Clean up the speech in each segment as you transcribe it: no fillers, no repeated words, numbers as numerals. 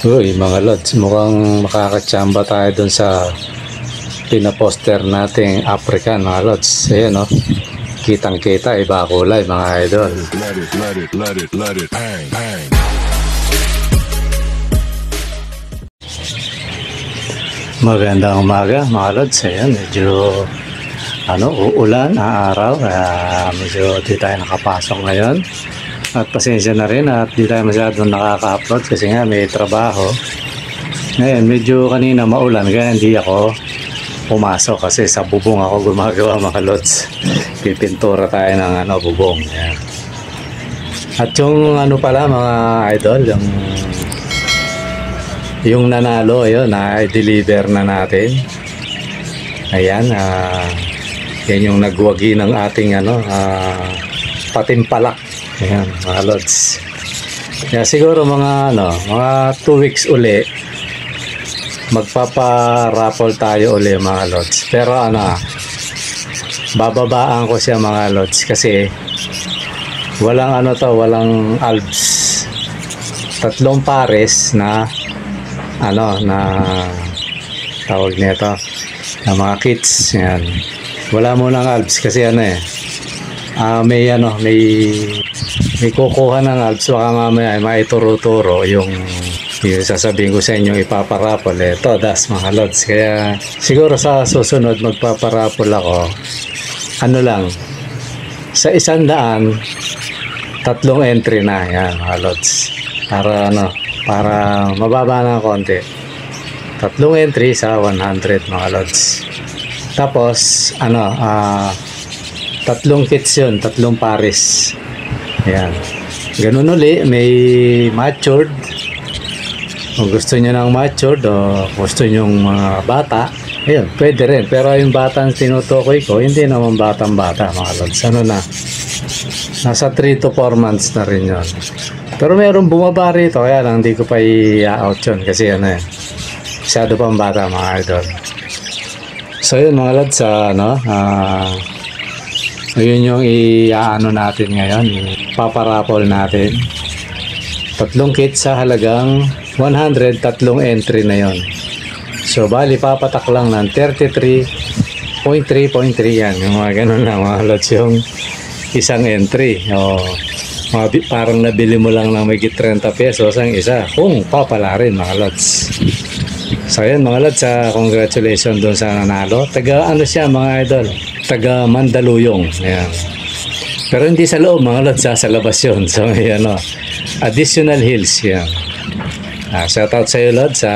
Uy mga lods, mukhang makakatsamba tayo dun sa pinaposter nating African mga lods. Ayan o, kitang kita, iba kulay mga idol. Let it hang, hang. Magandang umaga mga lods. Ayan, medyo uulan, araw, medyo di tayo nakapasok ngayon. At pasensya na rin at di tayo masyadong nakaka-upload kasi nga may trabaho. Ngayon medyo kanina maulan kaya hindi ako pumasok kasi sa bubong ako gumagawa mga lods. Pipintura tayo ng bubong. Ayan. At yung pala mga idol, yung nanalo yun na-deliver na natin. Ayan, yan yung nagwagi ng ating patimpalak. Ayan mga lods. Kaya siguro mga 2 weeks uli magpapa-raffle tayo uli mga lods. Pero bababaan ko siya mga lods kasi walang walang albs. 3 pares na na tawag nito na mga kits. Ayan. Wala mo ng albs kasi may kukuha ng albs, baka mamaya may turo-turo yung sasabihin ko sa inyo ipaparapol. Ito das mga lods, kaya siguro sa susunod magpaparapol ako lang sa 100 3 entry na. Yan mga lods, para mababa ng konti. 3 entry sa 100 mga lods. Tapos 3 kits yun, 3 pares. Ayan. Ganun uli, may matured. Kung gusto nyo ng matured o gusto nyo mga bata, ayun, pwede rin. Pero yung batang tinutukoy ko, hindi naman batang-bata mga lods. Nasa 3 to 4 months na rin yun. Pero meron bumaba rito, kaya lang hindi ko pa i-out yun kasi masyado pang bata mga idol. So yun mga lods, ayun yung natin ngayon, paparapol natin. 3 kits sa halagang 100, 3 entry na yon. So bali papatak lang ng 33.3.3 yan. Yung mga ganun lang mga lods, yung isang entry. Parang nabili mo lang ng mayigit 30 pesos ang isa kung papala rin mga lods. So ayan mga lods, congratulations doon sa nanalo. Taga siya mga idol, taga Mandaluyong. Ayan. Pero hindi sa loob mga lods, sa labas yun. So ayan, Additional Hills yan. Shout out sa iyo lods.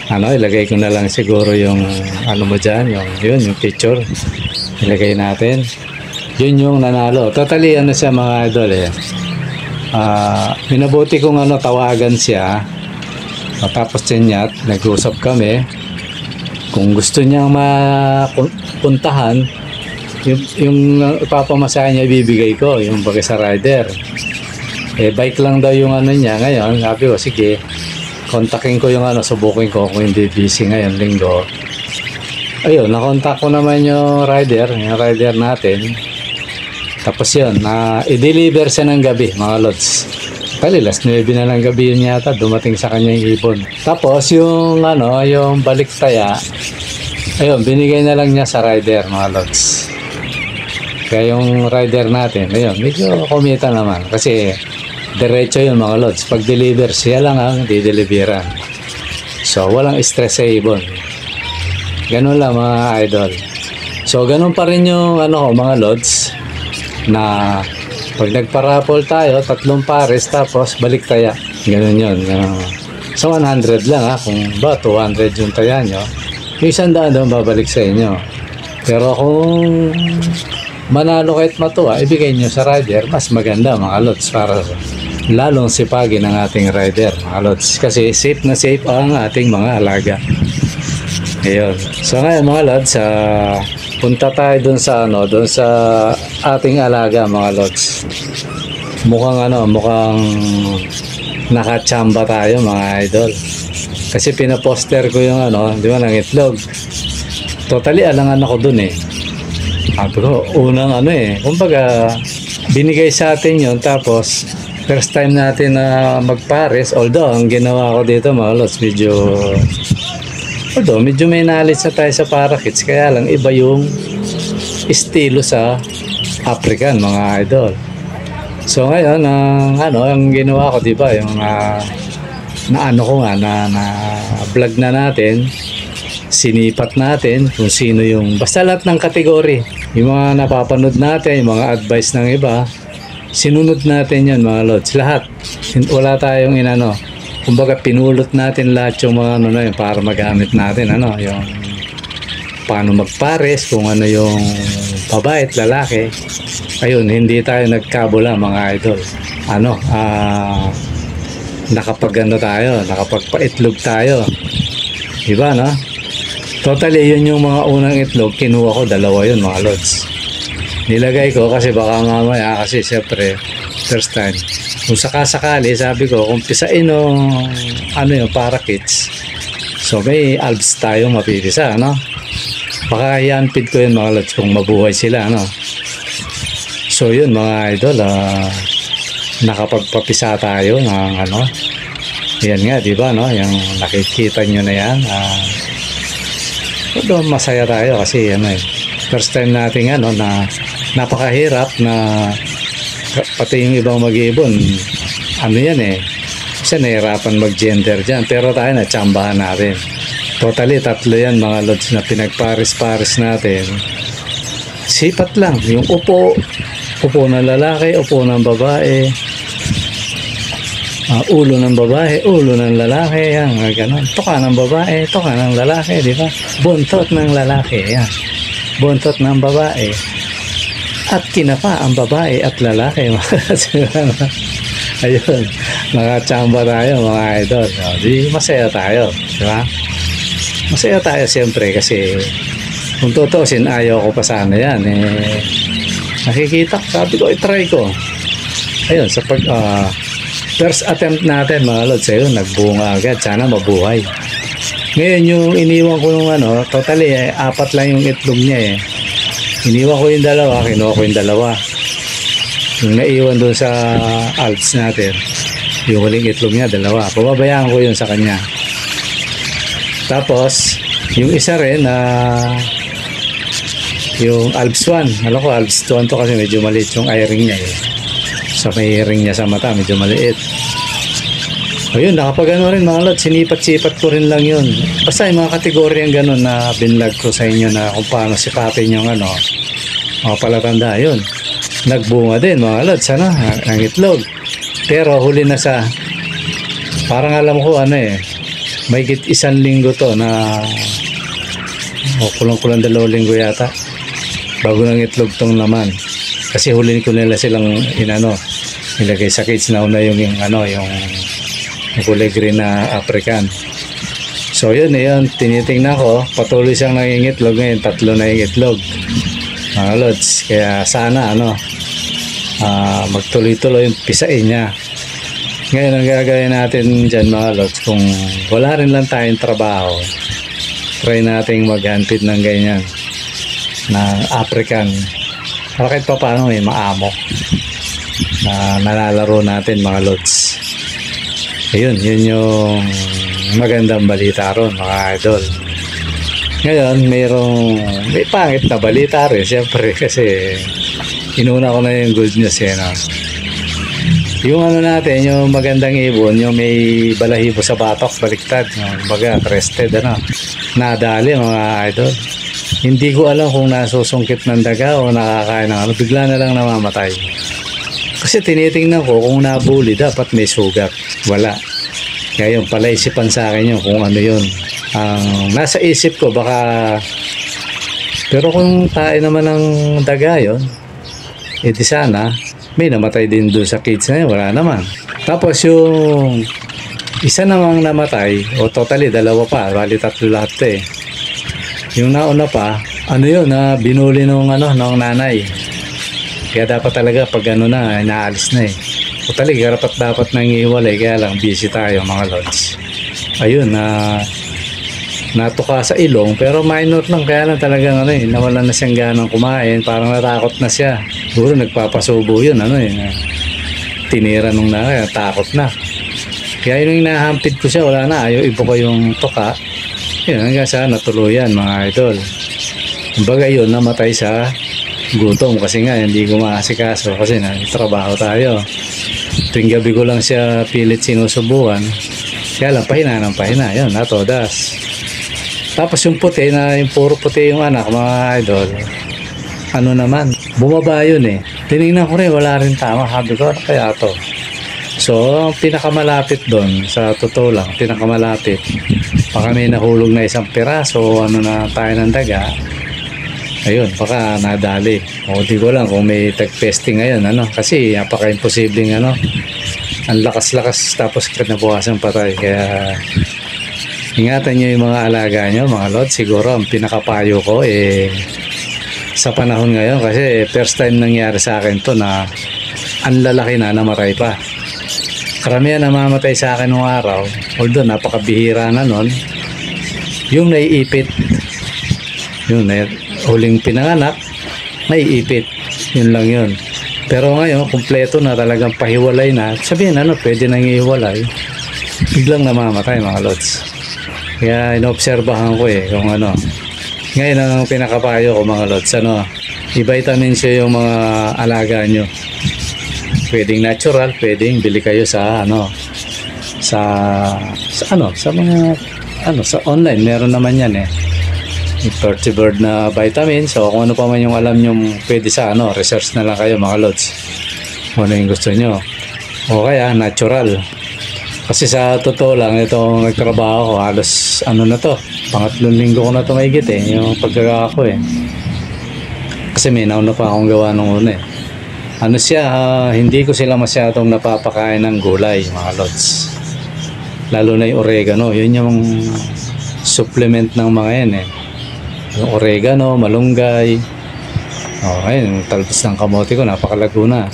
Ilagay ko na lang siguro yung mo dyan, yung picture ilagay natin. Yun yung nanalo. Totally siya mga idol minabuti kong tawagan siya. Tapos niya nag-usap kami kung gusto niya mapuntahan, yung ipapamasahe niya ibibigay ko yung bagay sa rider. Bike lang daw yung niya ngayon. Sabi ko sige, kontakin ko yung subukin ko kung hindi busy ngayon linggo. Ayun, nakontak ko naman yung rider natin. Tapos yun, i-deliver siya ng gabi mga lods. Last 9 na ng gabi yun yata dumating sa kanya yung ibon. Tapos yung yung baliktaya, ayun, binigay na lang niya sa rider mga lods. Kaya yung rider natin, ayun, medyo kumita naman kasi diretso yun mga lods. Pag deliver siya lang ang dideliveran. So walang stress sa ibon. Ganun lang mga idol. So ganun pa rin yung mga lods na pag nagparapol tayo, 3 pares tapos balik taya. Ganun yun. So 100 lang kung ba 200 yung taya nyo, yung 100 doon babalik sa inyo. Pero kung manalo kahit matuwa, ibigay nyo sa rider, mas maganda mga lods, para lalong sipagin ang ating rider mga lods. Kasi safe na safe ang ating mga alaga. Ayun. So ngayon mga lods, punta tayo dun sa ating alaga mga lods. Mukhang nakatsamba tayo mga idol. Kasi pinaposter ko yung di ba, ng itlog. Totally alangan ako dun Sabi ko, unang kumbaga binigay sa atin yun, tapos first time natin na magpares, although ang ginawa ko dito mga lods, medyo may knowledge na tayo sa parakeets, kaya lang iba yung estilo sa African mga idol. So ngayon ang ginawa ko, di ba, yung na vlog na natin, sinipat natin kung sino yung basta lahat ng kategory, yung mga napapanood natin, yung mga advice ng iba, sinunod natin yan mga lods, lahat. Wala tayong kumbaga pinulot natin lahat yung mga na yun para magamit natin yung paano magpares, kung ano yung babae at lalaki. Ayun, hindi tayo nagkabula mga idol. Nakapagpaitlog tayo, diba, no? Totally, yun yung mga unang itlog, kinuha ko, 2 yun mga lods. Nilagay ko kasi baka mamaya, kasi siyempre first time, kung sakasakali, sabi ko, kung pisain yung parakeets, so may albs tayo mapipisa, baka i-unfeed ko yun mga lods kung mabuhay sila, so yun mga idol, nakapagpapisa tayo ng yan nga, diba, yung nakikita nyo na yan. Masaya tayo kasi first time natin na napakahirap na pati yung ibang mag-iibon kasi nahirapan mag-gender dyan, pero tayo natsambahan natin. Totally 3 yan mga lods na pinagpares-pares natin. Sipat lang yung upo ng lalaki, upo ng babae, ulo ng babae, ulo ng lalaki, yan, ganun. Tuka ng babae, tuka ng lalaki, di ba? Buntot ng lalaki, yan. Buntot ng babae. At kinapa ang babae at lalaki. Ayun, nakachamba tayo mga idol. Di masaya tayo, di ba? Masaya tayo siyempre kasi kung tutusin, ayaw ko pa sana yan. Nakikita, sabi ko, i-try ko. Ayun, sa first attempt natin mga lods, ayun, nagbunga agad. Sana mabuhay. Ngayon yung iniwan ko nung totally 4 lang yung itlog niya Iniwan ko yung 2, kinuha ko yung 2. Yung naiwan doon sa albs natin, yung huling itlog niya 2. Pababayaan ko yun sa kanya. Tapos yung isa rin yung albs 1, alam ko albs 2 to kasi medyo maliit yung eye-ring niya sa may ring niya sa mata, medyo maliit. Ayun, rin mga lods, sinipat-sipat ko rin lang yun. Basta yung mga kategorya yung ganun na binlag ko sa inyo na kung paano sipatin yung palatanda, yun. Nagbunga din mga lods, ang itlog. Pero huli na parang alam ko may 1 linggo to na kulang-kulang 2 linggo yata bago ng itlog tong naman. Kasi huli ko nila silang nilagay sa cage na una yung kulay green na African. So yun, tinitingnan ko, patuloy siyang nangingitlog. Ngayon 3 na yung itlog mga lods, kaya sana magtuloy-tuloy yung pisain niya. Ngayon ang gagawin natin dyan mga lods, kung wala rin lang tayong trabaho, try nating mag-handfeed ng ganyan na African para kahit pa paano may maamo na nalalaro natin mga lods. Ayun, yun yung magandang balita ron mga idol. Ngayon may pangit na balita rin siyempre kasi inuna ko na yung good news yung natin, yung magandang ibon, yung may balahibo sa batok baliktad, baga crested nadali mga idol. Hindi ko alam kung nasusungkit ng daga o nakakain ng bigla na lang namamatay. Kasi tinitingnan ko kung nabuli dapat may sugat, wala. Kaya yung palaisipan sa akin yun kung ano yun. Nasa isip ko baka, pero kung tae naman ng daga yun, di sana may namatay din doon sa kids na yun, wala naman. Tapos yung isa namang namatay, o totally 2 pa, bali 3 lahat yung nauna pa, yun binuli nung nanay. Kaya dapat talaga pag inaalis na totally dapat nang iwalay, kaya lang busy tayo mga lods. Ayun, natuka sa ilong pero minor lang, kaya lang talagang nawalan na siyang ganang kumain, parang natakot na siya. Siguro nagpapasubo yun tinira nung takot na. Kaya yung hinahampid ko siya, wala na, ayaw ibo ko yung toka. Yun, hanggang sa natuluyan mga idol. Kumbaga yun, namatay sa gutom kasi nga hindi ko maasikaso kasi trabaho tayo. Tuwing gabi ko lang siya pilit sinusubukan. Kaya lang, pahina ng pahina. Yun, natodas. Tapos yung puti, yung puro puti yung anak, mga idol. Ano naman, bumaba yun eh. Tinignan ko rin, wala rin tama. Sabi ko, ano kaya to? So, ang pinakamalapit doon, sa totoo lang, pinakamalapit, baka may nahulog na isang piraso, ano na tayo ng daga. Ayun, baka nadali. O di ko lang kung may tag-pesting ngayon, ano, kasi napaka-imposibleng, ano, ang lakas-lakas tapos kinabukasan patay. Kaya, ingatan nyo yung mga alaga nyo, mga lord. Siguro, ang pinakapayo ko, sa panahon ngayon, kasi first time nangyari sa akin to na ang lalaki na namatay pa. Karamihan namamatay sa akin nung araw, although napakabihira na nun, yung naiipit, yun, huling pinanganak, naiipit, yun lang yun. Pero ngayon, kumpleto na, talagang pahiwalay na, sabihin pwede nang ihiwalay, biglang namamatay mga lods. Kaya inobserbahan ko kung ano. Ngayon ang pinakapayo ko mga lods, i-vitamin siya yung mga alaga nyo. Pwedeng natural, pwedeng bili kayo sa sa online, meron naman yan yung Fertibird na vitamin. So kung ano pa man yung alam nyo pwede sa research na lang kayo mga lods kung ano yung gusto nyo, o kaya natural. Kasi sa totoo lang, itong nagtrabaho ko halos na to, pangatlong linggo ko na to mahigit yung pagkaka ko kasi may nauna pa akong gawa nung una hindi ko sila masyadong napapakain ng gulay mga lods, lalo na yung oregano. Yun yung supplement ng mga yan yung oregano, malunggay, ayun, talbos ng kamote ko napakalago na.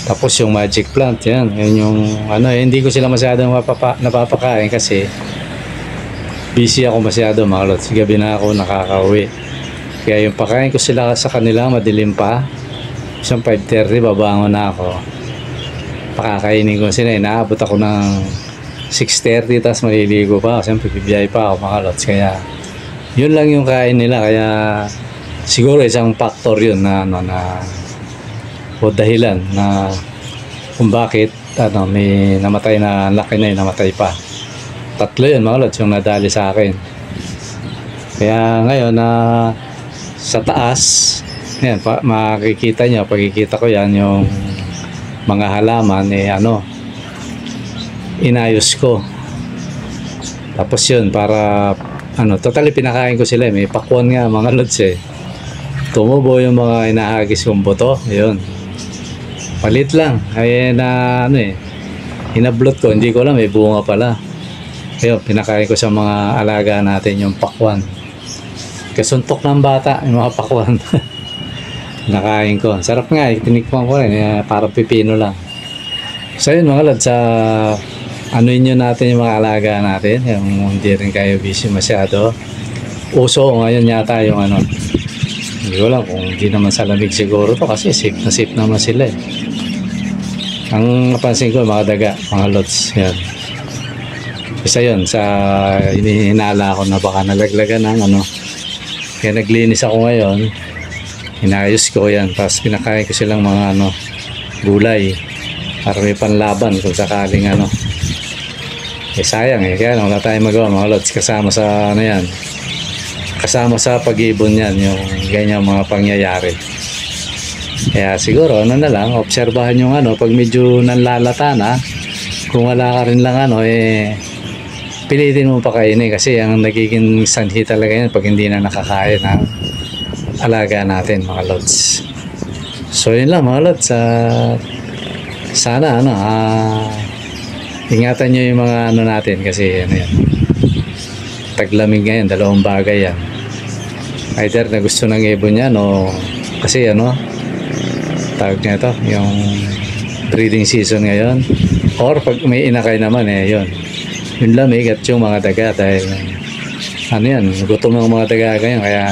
Tapos yung magic plant, yun yung hindi ko sila masyadong napapakain kasi busy ako masyado mga lods. Gabi na ako nakakauwi, kaya yung pakain ko sila sa kanila madilim pa. Isang 5:30 babangon na ako, pakakainin ko sila. Naabot ako ng 6:30, tapos maliligo pa, siyempre bibiyay pa ako mga lods. Kaya yun lang yung kain nila. Kaya siguro isang factor yun o dahilan na kung bakit may namatay na laki na namatay pa. Tatlo yun mga lods yung nadali sa akin. Kaya ngayon sa taas yan, makikita nyo, pagkikita ko yan yung mga halaman inayos ko. Tapos yun para totally pinakain ko sila. May pakwan nga mga lods tumubo yung mga inahagis kong buto. Yun, palit lang hinablot ko, hindi ko alam may bunga pala. Ayun, pinakain ko sa mga alaga natin yung pakwan. Kasuntok ng bata yung mga pakwan. Nakain ko, sarap nga, tinikman ko rin, parang pipino lang. So yun mga lods, nyo natin yung mga alaga natin, yung hindi rin kayo busy masyado. Uso ngayon yata yung hindi ko lang kung hindi naman sa lamig siguro to, kasi safe naman sila Ang napansin ko mga daga, mga lods, yan. Isa yun sa hinihinala ko na baka nalaglagan ng kaya naglinis ako ngayon. Inayos ko yan, tapos pinakain ko silang mga gulay para may panlaban kung sakaling sayang kaya wala tayong magawa mga lods, kasama sa yan, kasama sa pag-ibon yan yung ganyan mga pangyayari. Kaya siguro na lang, obserbahan yung pag medyo nanlalata na, kung wala ka rin lang pilitin mo pa kainin, kasi ang nagiging sanhi talaga yan pag hindi na nakakain alaga natin mga lods. So yun lang mga lods, sana ingatan nyo yung mga natin, kasi yan, taglamig ngayon, dalawang bagay yan, either na gusto ng ibon yan o kasi tawag niya ito yung breeding season ngayon, or pag may inakay naman yun yung lamig at yung mga daga, dahil gutom ng mga daga ngayon. Kaya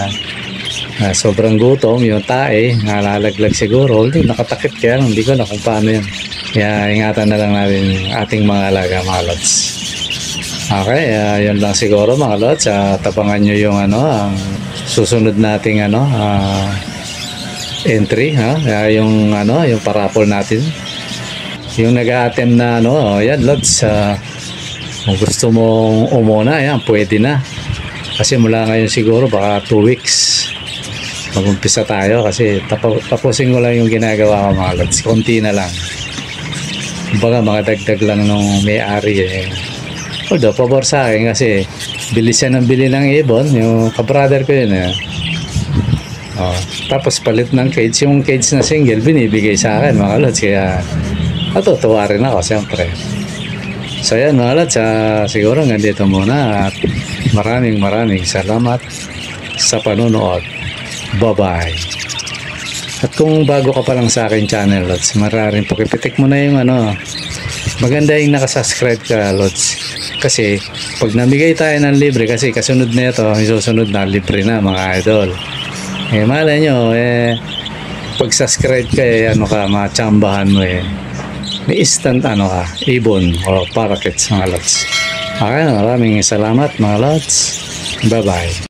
sobrang gutom, yung tae, nalalaglag siguro. Hindi, nakatakip kaya hindi ko na kung paano yun. Kaya ingatan na lang natin yung ating mga alaga, mga lods. Okay, yun lang siguro mga lods. Tapangan nyo yung ang susunod nating entry, yung yung parapol natin. Yung nag-a-attempt na yan lods, kung gusto mong umuna, yan, pwede na. Kasi mula ngayon siguro baka 2 weeks mag-umpisa tayo kasi tapusin ko lang yung ginagawa ko mga lods. Konti na lang. Baga mga dagdag lang nung may-ari Although, pabor sa akin kasi bilis siya ng bili ng ibon. Yung kabrother ko yun tapos palit ng cage. Yung cage na single binibigay sa akin mga lods. Kaya natutuwa rin ako siyempre. So yan mga lods, siguro nandito muna at maraming salamat sa panonood. Bye-bye. At kung bago ka pa lang sa akin channel lods, maraming pakipitik mo na yung maganda yung nakasubscribe ka lods. Kasi pag namigay tayo ng libre, kasi kasunod na ito, yung susunod na libre na mga idol. Malay nyo pag subscribe ka matsambahan mo may instant ibon o parakeets mga lods. Okay, maraming salamat mga lods. Bye bye.